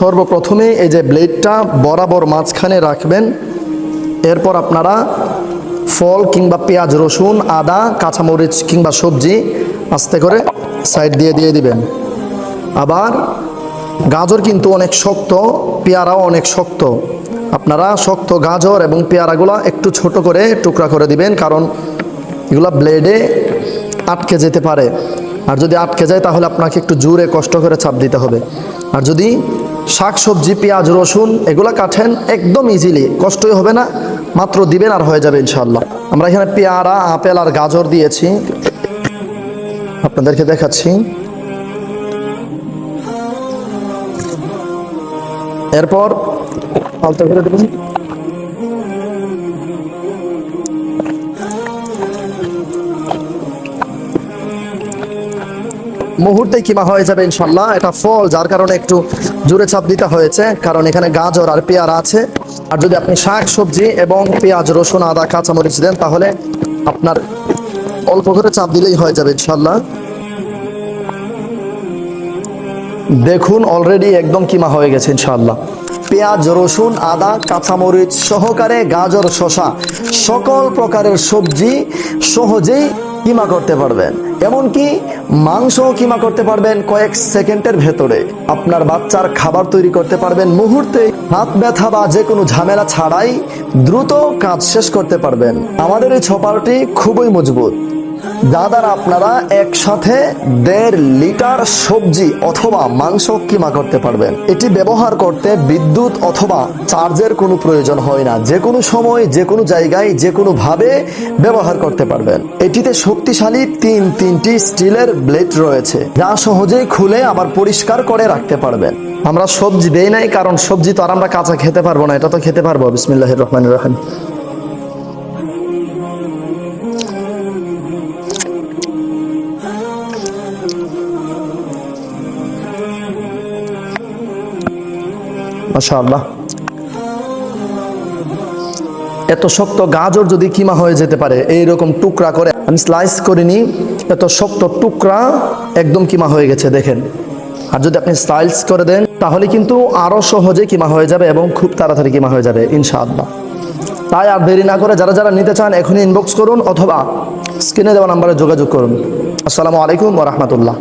সর্বপ্রথমে এই যে ব্লেডটা বরাবর মাঝখানে রাখবেন। এরপর আপনারা ফল কিংবা পেঁয়াজ, রসুন, আদা, কাঁচামরিচ কিংবা সবজি আস্তে করে সাইড দিয়ে দিবেন। আবার গাজর কিন্তু অনেক শক্ত, পেয়ারাও অনেক শক্ত। আপনারা শক্ত গাজর এবং পেয়ারাগুলো একটু ছোট করে টুকরা করে দিবেন, কারণ এগুলো ব্লেডে আটকে যেতে পারে। আর যদি আটকে যায় তাহলে আপনাকে একটু জোরে কষ্ট করে চাপ দিতে হবে। আর যদি শাক সবজি, পেঁয়াজ, রসুন এগুলো কাটেন একদম ইজিলি, কষ্টই হবে না, মাত্র দিবেন আর হয়ে যাবে ইনশাআল্লাহ। আমরা এখানে পেয়ারা, আপেল আর গাজর দিয়েছি, আপনাদেরকে দেখাচ্ছি। এরপর আলতো করে দেবেন। মুহূর্তে কিমা হয়ে যাবে ইনশাল্লাহ। এটা ফল, যার কারণে একটু জোরে চাপ দিতে হয়েছে, কারণ এখানে গাজর আর পেয়ারা আছে। আর যদি আপনি শাক সবজি এবং পেঁয়াজ, রসুন, আদা, কাঁচামরিচ দেন তাহলে আপনার অল্প করে চাপ দিলেই হয়ে যাবে ইনশাল্লাহ। দেখুন অলরেডি একদম কিমা হয়ে গেছে ইনশাআল্লাহ। পেঁয়াজ, রসুন, আদা, কাঁচামরিচ সহকারে গাজর, শসা সকল প্রকারের সবজি সহজেই কিমা করতে পারবেন। এমনকি মাংসও কিমা করতে পারবেন কয়েক সেকেন্ডের ভেতরে। আপনার বাচ্চার খাবার তৈরি করতে পারবেন মুহূর্তে, হাত ব্যথা বা যে কোনো ঝামেলা ছাড়াই দ্রুত কাজ শেষ করতে পারবেন। আমাদের এই ছপারটি খুবই মজবুত, যা দ্বারা আপনারা একসাথে 1.5 লিটার সবজি অথবা মাংস কিমা করতে পারবেন। এটি ব্যবহার করতে বিদ্যুৎ অথবা চার্জের কোনো প্রয়োজন হয় না। যে কোনো সময়, যে কোনো জায়গায়, যে কোনো ভাবে ব্যবহার করতে পারবেন। এটিতে শক্তিশালী তিনটি স্টিলের ব্লেড রয়েছে, যা সহজেই খুলে আবার পরিষ্কার করে রাখতে পারবেন। আমরা সবজি দেই নাই, কারণ সবজি তো আর আমরা কাঁচা খেতে পারবো না, এটা তো খেতে পারবো। বিসমিল্লাহির রহমানির রহিম। মাশাআল্লাহ। এত শক্ত গাজর যদি কিমা হয়ে যেতে পারে, এইরকম টুকরা করে আমি স্লাইস করে নিই, এত শক্ত টুকরা একদম কিমা হয়ে গেছে দেখেন। আর যদি আপনি স্লাইস করে দেন তাহলে কিন্তু আরো সহজে কিমা হয়ে যাবে এবং খুব তাড়াতাড়ি কিমা হয়ে যাবে ইনশাআল্লাহ। তাই আর দেরি না করে যারা নিতে চান এখনই ইনবক্স করুন অথবা স্ক্রিনে দেওয়া নাম্বারে যোগাযোগ করুন। আসসালামু আলাইকুম ওয়া রাহমাতুল্লাহ।